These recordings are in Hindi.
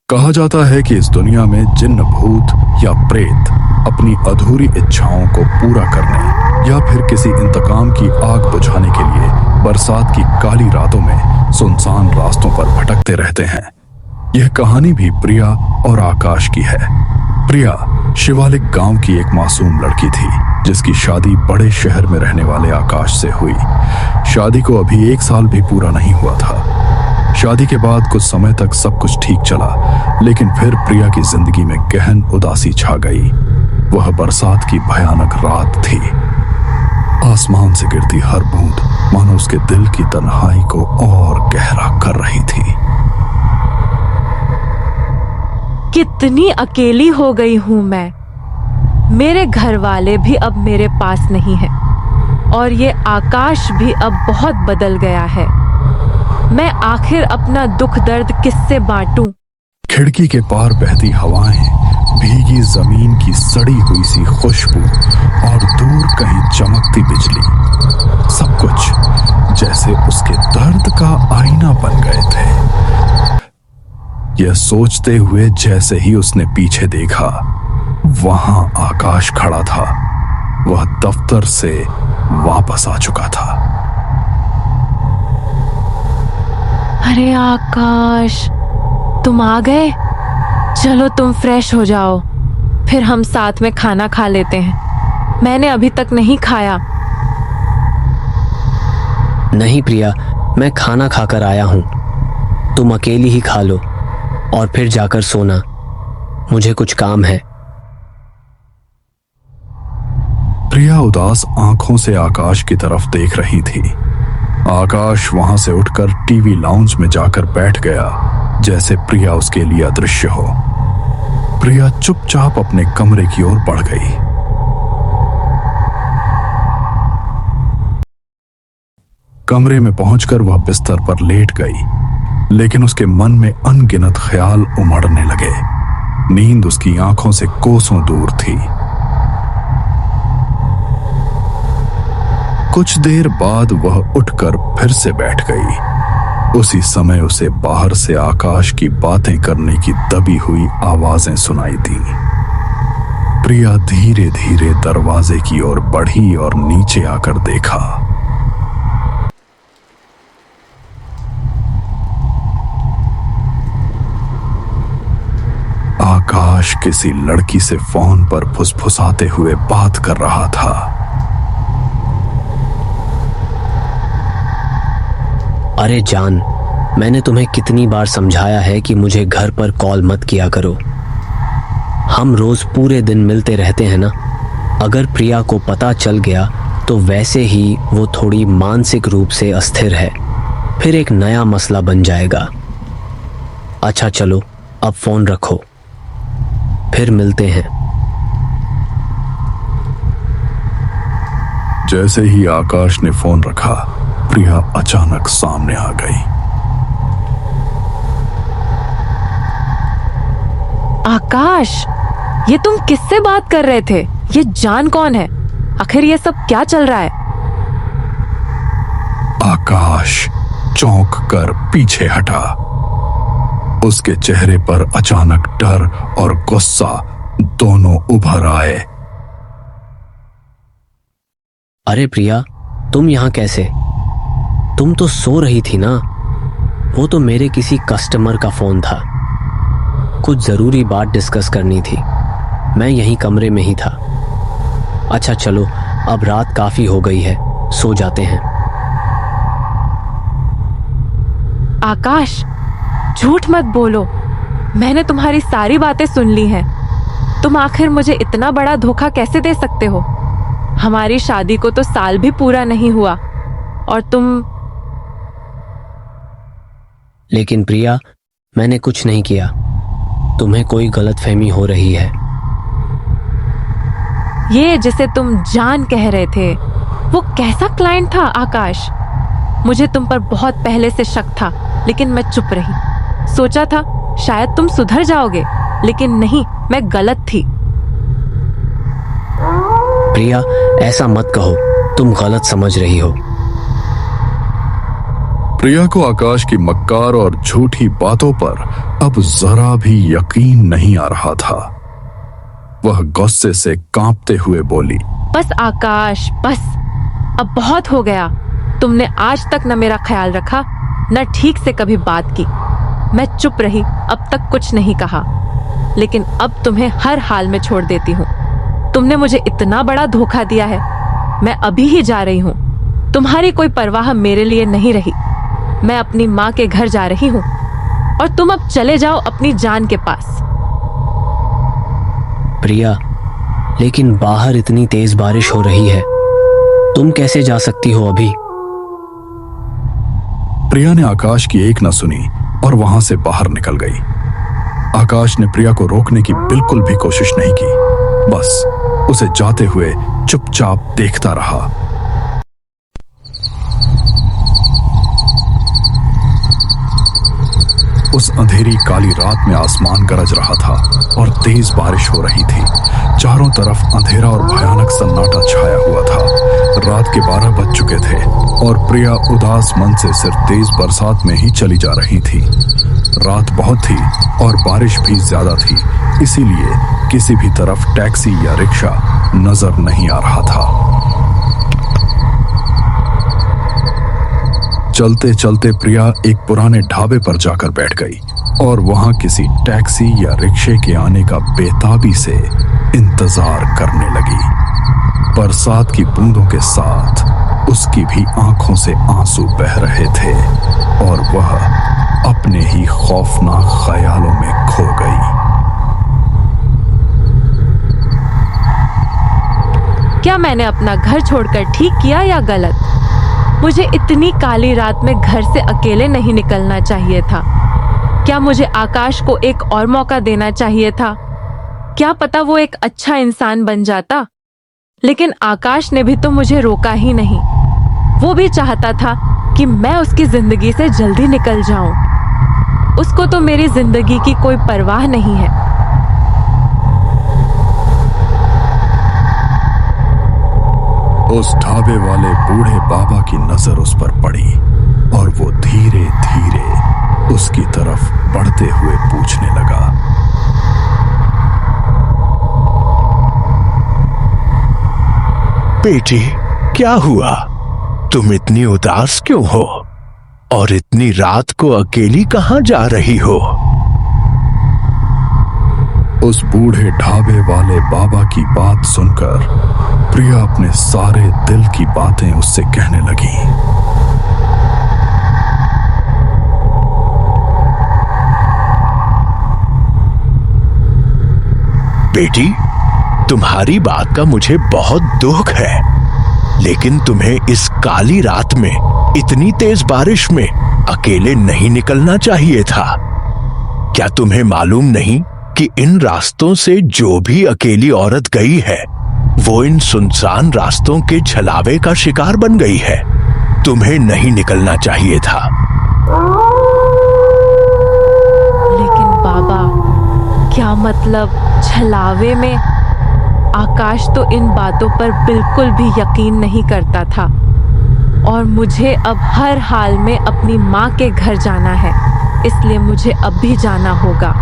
कहा जाता है कि इस दुनिया में जिन्न, भूत या प्रेत अपनी अधूरी इच्छाओं को पूरा करने या फिर किसी इंतकाम की आग बुझाने के लिए बरसात की काली रातों में सुनसान रास्तों पर भटकते रहते हैं। यह कहानी भी प्रिया और आकाश की है। प्रिया शिवालिक गांव की एक मासूम लड़की थी जिसकी शादी बड़े शहर में रहने वाले आकाश से हुई। शादी को अभी 1 साल भी पूरा नहीं हुआ था। शादी के बाद कुछ समय तक सब कुछ ठीक चला, लेकिन फिर प्रिया की जिंदगी में गहन उदासी छा गई। वह बरसात की भयानक रात थी। आसमान से गिरती हर बूंद मानो उसके दिल की तन्हाई को और गहरा कर रही थी। कितनी अकेली हो गई हूं मैं। मेरे घर वाले भी अब मेरे पास नहीं है और ये आकाश भी अब बहुत बदल गया है। मैं आखिर अपना दुख दर्द किससे बांटूं? खिड़की के पार बहती हवाएं, भीगी जमीन की सड़ी हुई सी खुशबू और दूर कहीं चमकती बिजली, सब कुछ जैसे उसके दर्द का आईना बन गए थे। यह सोचते हुए जैसे ही उसने पीछे देखा, वहां आकाश खड़ा था। वह दफ्तर से वापस आ चुका था। अरे आकाश, तुम आ गए। चलो तुम फ्रेश हो जाओ, फिर हम साथ में खाना खा लेते हैं। मैंने अभी तक नहीं खाया। नहीं प्रिया, मैं खाना खाकर आया हूं। तुम अकेली ही खा लो और फिर जाकर सोना। मुझे कुछ काम है। प्रिया उदास आंखों से आकाश की तरफ देख रही थी। आकाश वहां से उठकर टीवी लाउंज में जाकर बैठ गया, जैसे प्रिया उसके लिए अदृश्य हो। प्रिया चुपचाप अपने कमरे की ओर बढ़ गई। कमरे में पहुंचकर वह बिस्तर पर लेट गई, लेकिन उसके मन में अनगिनत ख्याल उमड़ने लगे। नींद उसकी आंखों से कोसों दूर थी। कुछ देर बाद वह उठकर फिर से बैठ गई। उसी समय उसे बाहर से आकाश की बातें करने की दबी हुई आवाजें सुनाई दी। प्रिया धीरे धीरे दरवाजे की ओर बढ़ी और नीचे आकर देखा। आकाश किसी लड़की से फोन पर फुसफुसाते हुए बात कर रहा था। अरे जान, मैंने तुम्हें कितनी बार समझाया है कि मुझे घर पर कॉल मत किया करो। हम रोज पूरे दिन मिलते रहते हैं ना। अगर प्रिया को पता चल गया तो वैसे ही वो थोड़ी मानसिक रूप से अस्थिर है, फिर एक नया मसला बन जाएगा। अच्छा चलो, अब फोन रखो, फिर मिलते हैं। जैसे ही आकाश ने फोन रखा, प्रिया अचानक सामने आ गई। आकाश, ये तुम किससे बात कर रहे थे? ये जान कौन है? आखिर ये सब क्या चल रहा है? आकाश चौंक कर पीछे हटा। उसके चेहरे पर अचानक डर और गुस्सा दोनों उभर आए। अरे प्रिया, तुम यहां कैसे? तुम तो सो रही थी ना। वो तो मेरे किसी कस्टमर का फोन था। कुछ जरूरी बात डिस्कस करनी थी। मैं यहीं कमरे में ही था। अच्छा चलो, अब रात काफी हो गई है, सो जाते हैं। आकाश, झूठ मत बोलो। मैंने तुम्हारी सारी बातें सुन ली हैं। तुम आखिर मुझे इतना बड़ा धोखा कैसे दे सकते हो? हमारी शादी को तो साल भी पूरा नहीं हुआ और तुम। लेकिन प्रिया, मैंने कुछ नहीं किया। तुम्हें कोई गलतफहमी हो रही है। ये जिसे तुम जान कह रहे थे, वो कैसा क्लाइंट था आकाश? मुझे तुम पर बहुत पहले से शक था, लेकिन मैं चुप रही। सोचा था शायद तुम सुधर जाओगे, लेकिन नहीं, मैं गलत थी। प्रिया, ऐसा मत कहो। तुम गलत समझ रही हो। प्रिया को आकाश की मक्कार और झूठी बातों पर अब जरा भी यकीन नहीं आ रहा था। वह गुस्से से कांपते हुए बोली, बस आकाश, बस, अब बहुत हो गया। तुमने आज तक न मेरा ख्याल रखा, न ठीक से कभी बात की। मैं चुप रही, अब तक कुछ नहीं कहा, लेकिन अब तुम्हें हर हाल में छोड़ देती हूँ। तुमने मुझे इतना बड़ा धोखा दिया है। मैं अभी ही जा रही हूँ। तुम्हारी कोई परवाह मेरे लिए नहीं रही। मैं अपनी माँ के घर जा रही हूँ और तुम अब चले जाओ अपनी जान के पास। प्रिया, लेकिन बाहर इतनी तेज बारिश हो रही है, तुम कैसे जा सकती हो अभी? प्रिया ने आकाश की एक न सुनी और वहां से बाहर निकल गई। आकाश ने प्रिया को रोकने की बिल्कुल भी कोशिश नहीं की, बस उसे जाते हुए चुपचाप देखता रहा। उस अंधेरी काली रात में आसमान गरज रहा था और तेज बारिश हो रही थी। चारों तरफ अंधेरा और भयानक सन्नाटा छाया हुआ था। रात के 12 बज चुके थे और प्रिया उदास मन से सिर्फ तेज बरसात में ही चली जा रही थी। रात बहुत थी और बारिश भी ज्यादा थी, इसीलिए किसी भी तरफ टैक्सी या रिक्शा नजर नहीं आ रहा था। चलते चलते प्रिया एक पुराने ढाबे पर जाकर बैठ गई और वहां किसी टैक्सी या रिक्शे के आने का बेताबी से इंतजार करने लगी। बरसात की बूंदों के साथ उसकी भी आंखों से आंसू बह रहे थे और वह अपने ही खौफनाक ख्यालों में खो गई। क्या मैंने अपना घर छोड़कर ठीक किया या गलत? मुझे इतनी काली रात में घर से अकेले नहीं निकलना चाहिए था। क्या मुझे आकाश को एक और मौका देना चाहिए था? क्या पता वो एक अच्छा इंसान बन जाता। लेकिन आकाश ने भी तो मुझे रोका ही नहीं। वो भी चाहता था कि मैं उसकी जिंदगी से जल्दी निकल जाऊं। उसको तो मेरी जिंदगी की कोई परवाह नहीं है। उस ढाबे वाले बूढ़े बाबा की नजर उस पर पड़ी और वो धीरे धीरे उसकी तरफ बढ़ते हुए पूछने लगा, बेटी, क्या हुआ? तुम इतनी उदास क्यों हो और इतनी रात को अकेली कहां जा रही हो? उस बूढ़े ढाबे वाले बाबा की बात सुनकर प्रिया अपने सारे दिल की बातें उससे कहने लगी। बेटी, तुम्हारी बात का मुझे बहुत दुख है, लेकिन तुम्हें इस काली रात में इतनी तेज बारिश में अकेले नहीं निकलना चाहिए था। क्या तुम्हें मालूम नहीं कि इन रास्तों से जो भी अकेली औरत गई है वो इन सुनसान रास्तों के छलावे का शिकार बन गई है? तुम्हें नहीं निकलना चाहिए था। लेकिन बाबा, क्या मतलब छलावे में? आकाश तो इन बातों पर बिल्कुल भी यकीन नहीं करता था और मुझे अब हर हाल में अपनी माँ के घर जाना है, इसलिए मुझे अब भी जाना होगा।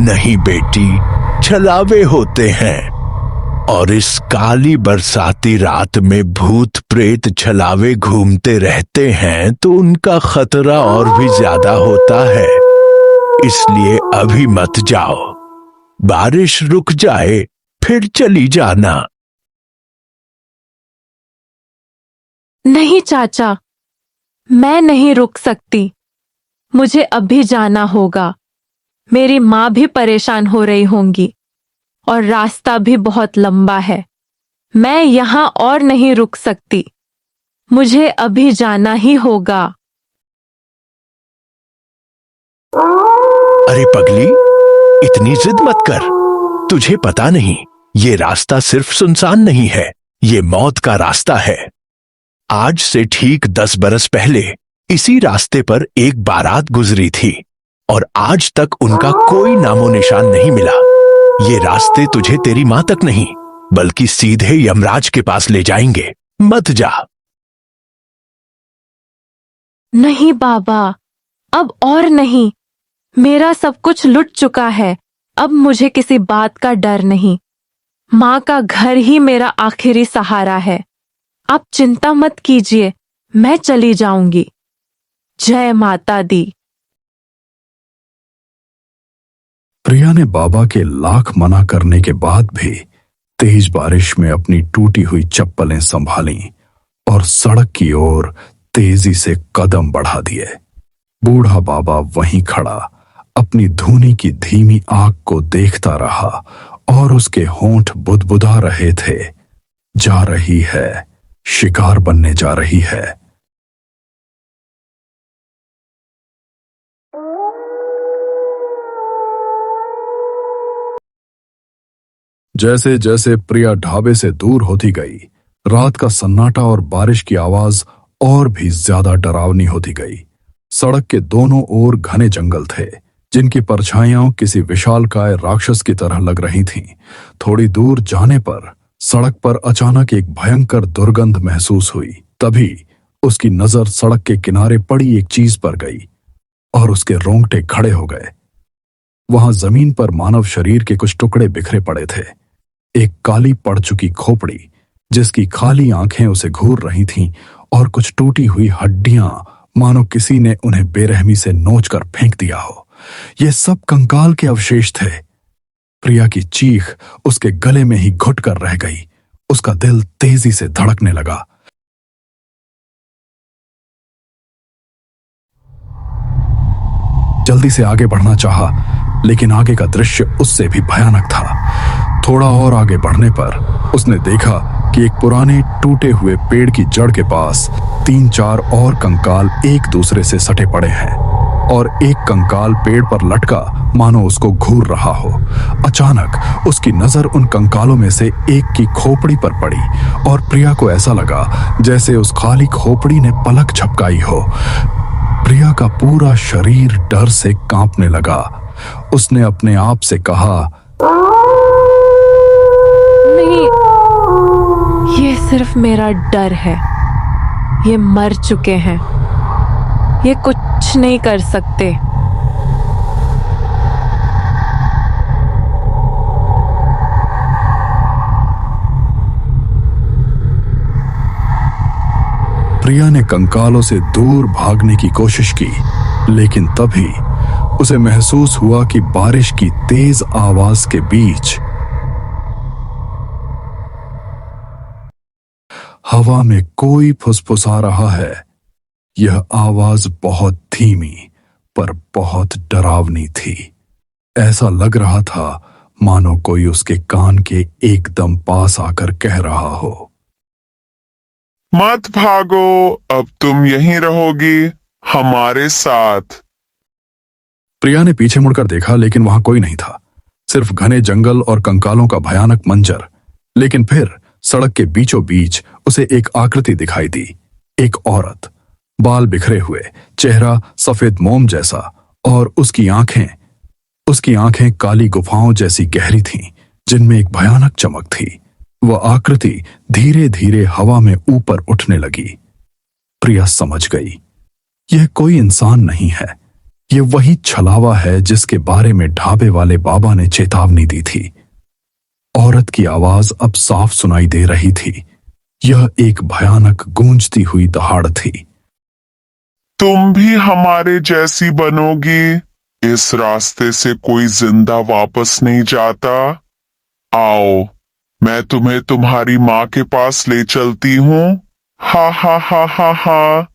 नहीं बेटी, छलावे होते हैं और इस काली बरसाती रात में भूत प्रेत छलावे घूमते रहते हैं तो उनका खतरा और भी ज्यादा होता है। इसलिए अभी मत जाओ, बारिश रुक जाए फिर चली जाना। नहीं चाचा, मैं नहीं रुक सकती। मुझे अभी जाना होगा। मेरी माँ भी परेशान हो रही होंगी और रास्ता भी बहुत लंबा है। मैं यहाँ और नहीं रुक सकती। मुझे अभी जाना ही होगा। अरे पगली, इतनी जिद मत कर। तुझे पता नहीं, ये रास्ता सिर्फ सुनसान नहीं है, ये मौत का रास्ता है। आज से ठीक 10 बरस पहले इसी रास्ते पर एक बारात गुजरी थी और आज तक उनका कोई नामो निशान नहीं मिला। ये रास्ते तुझे तेरी मां तक नहीं बल्कि सीधे यमराज के पास ले जाएंगे। मत जा। नहीं बाबा, अब और नहीं। मेरा सब कुछ लुट चुका है। अब मुझे किसी बात का डर नहीं। माँ का घर ही मेरा आखिरी सहारा है। आप चिंता मत कीजिए, मैं चली जाऊंगी। जय माता दी। प्रिया ने बाबा के लाख मना करने के बाद भी तेज बारिश में अपनी टूटी हुई चप्पलें संभाली और सड़क की ओर तेजी से कदम बढ़ा दिए। बूढ़ा बाबा वहीं खड़ा अपनी धूनी की धीमी आग को देखता रहा और उसके होंठ बुदबुदा रहे थे। जा रही है, शिकार बनने जा रही है। जैसे जैसे प्रिया ढाबे से दूर होती गई, रात का सन्नाटा और बारिश की आवाज और भी ज्यादा डरावनी होती गई। सड़क के दोनों ओर घने जंगल थे, जिनकी परछाइयां किसी विशालकाय राक्षस की तरह लग रही थीं। थोड़ी दूर जाने पर सड़क पर अचानक एक भयंकर दुर्गंध महसूस हुई। तभी उसकी नजर सड़क के किनारे पड़ी एक चीज पर गई और उसके रोंगटे खड़े हो गए। वहां जमीन पर मानव शरीर के कुछ टुकड़े बिखरे पड़े थे। एक काली पड़ चुकी खोपड़ी, जिसकी खाली आंखें उसे घूर रही थीं, और कुछ टूटी हुई हड्डियां, मानो किसी ने उन्हें बेरहमी से नोचकर फेंक दिया हो। ये सब कंकाल के अवशेष थे। प्रिया की चीख उसके गले में ही घुट कर रह गई। उसका दिल तेजी से धड़कने लगा। जल्दी से आगे बढ़ना चाहा, लेकिन आगे का दृश्य उससे भी भयानक था। थोड़ा और आगे बढ़ने पर उसने देखा कि एक पुराने टूटे हुए पेड़ की जड़ के पास 3-4 और कंकाल एक दूसरे से सटे पड़े हैं, और एक कंकाल पेड़ पर लटका मानो उसको घूर रहा हो। अचानक उसकी नजर उन कंकालों में से एक की खोपड़ी पर पड़ी, और प्रिया को ऐसा लगा जैसे उस खाली खोपड़ी ने पलक झपकाई हो। प्रिया का पूरा शरीर डर से कांपने लगा। उसने अपने आप से कहा, नहीं, ये सिर्फ मेरा डर है। ये मर चुके हैं, ये कुछ नहीं कर सकते। प्रिया ने कंकालों से दूर भागने की कोशिश की, लेकिन तभी उसे महसूस हुआ कि बारिश की तेज आवाज के बीच हवा में कोई फुसफुसा रहा है। यह आवाज बहुत धीमी पर बहुत डरावनी थी। ऐसा लग रहा था मानो कोई उसके कान के एकदम पास आकर कह रहा हो, मत भागो, अब तुम यहीं रहोगी हमारे साथ। प्रिया ने पीछे मुड़कर देखा, लेकिन वहां कोई नहीं था, सिर्फ घने जंगल और कंकालों का भयानक मंजर। लेकिन फिर सड़क के बीचों बीच उसे एक आकृति दिखाई दी। एक औरत, बाल बिखरे हुए, चेहरा सफेद मोम जैसा, और उसकी आंखें काली गुफाओं जैसी गहरी थीं, जिनमें एक भयानक चमक थी। वह आकृति धीरे धीरे हवा में ऊपर उठने लगी। प्रिया समझ गई, यह कोई इंसान नहीं है, यह वही छलावा है जिसके बारे में ढाबे वाले बाबा ने चेतावनी दी थी। औरत की आवाज अब साफ सुनाई दे रही थी। यह एक भयानक गूंजती हुई दहाड़ थी। तुम भी हमारे जैसी बनोगी। इस रास्ते से कोई जिंदा वापस नहीं जाता। आओ, मैं तुम्हें तुम्हारी माँ के पास ले चलती हूँ। हा हा हा हा हा।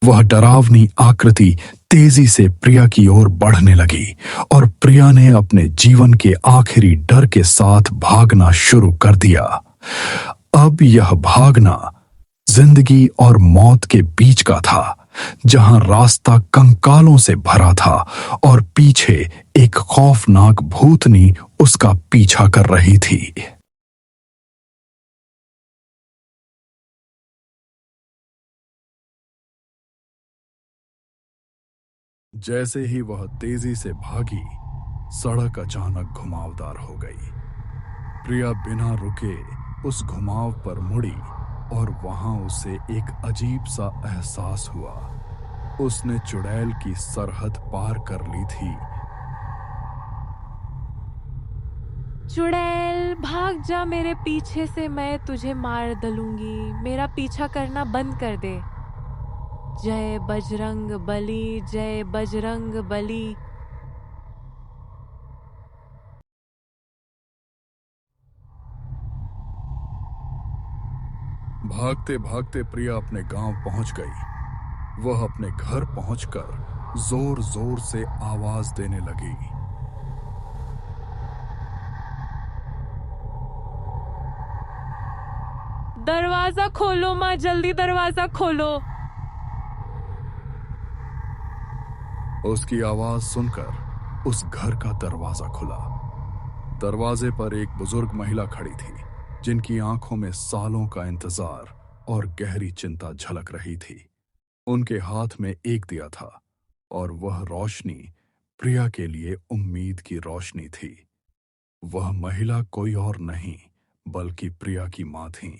वह डरावनी आकृति तेजी से प्रिया की ओर बढ़ने लगी, और प्रिया ने अपने जीवन के आखिरी डर के साथ भागना शुरू कर दिया। अब यह भागना जिंदगी और मौत के बीच का था, जहां रास्ता कंकालों से भरा था और पीछे एक खौफनाक भूतनी उसका पीछा कर रही थी। जैसे ही वह तेजी से भागी, सड़क अचानक घुमावदार हो गई। प्रिया बिना रुके उस घुमाव पर मुड़ी और वहां उसे एक अजीब सा एहसास हुआ। उसने चुड़ैल की सरहद पार कर ली थी। चुड़ैल भाग जा मेरे पीछे से, मैं तुझे मार डालूंगी। मेरा पीछा करना बंद कर दे। जय बजरंग बली, जय बजरंग बली। भागते भागते प्रिया अपने गांव पहुंच गई। वह अपने घर पहुंचकर जोर जोर से आवाज देने लगी। दरवाजा खोलो माँ, जल्दी दरवाजा खोलो। उसकी आवाज सुनकर उस घर का दरवाजा खुला। दरवाजे पर एक बुजुर्ग महिला खड़ी थी, जिनकी आंखों में सालों का इंतजार और गहरी चिंता झलक रही थी। उनके हाथ में एक दिया था और वह रोशनी प्रिया के लिए उम्मीद की रोशनी थी। वह महिला कोई और नहीं बल्कि प्रिया की मां थी।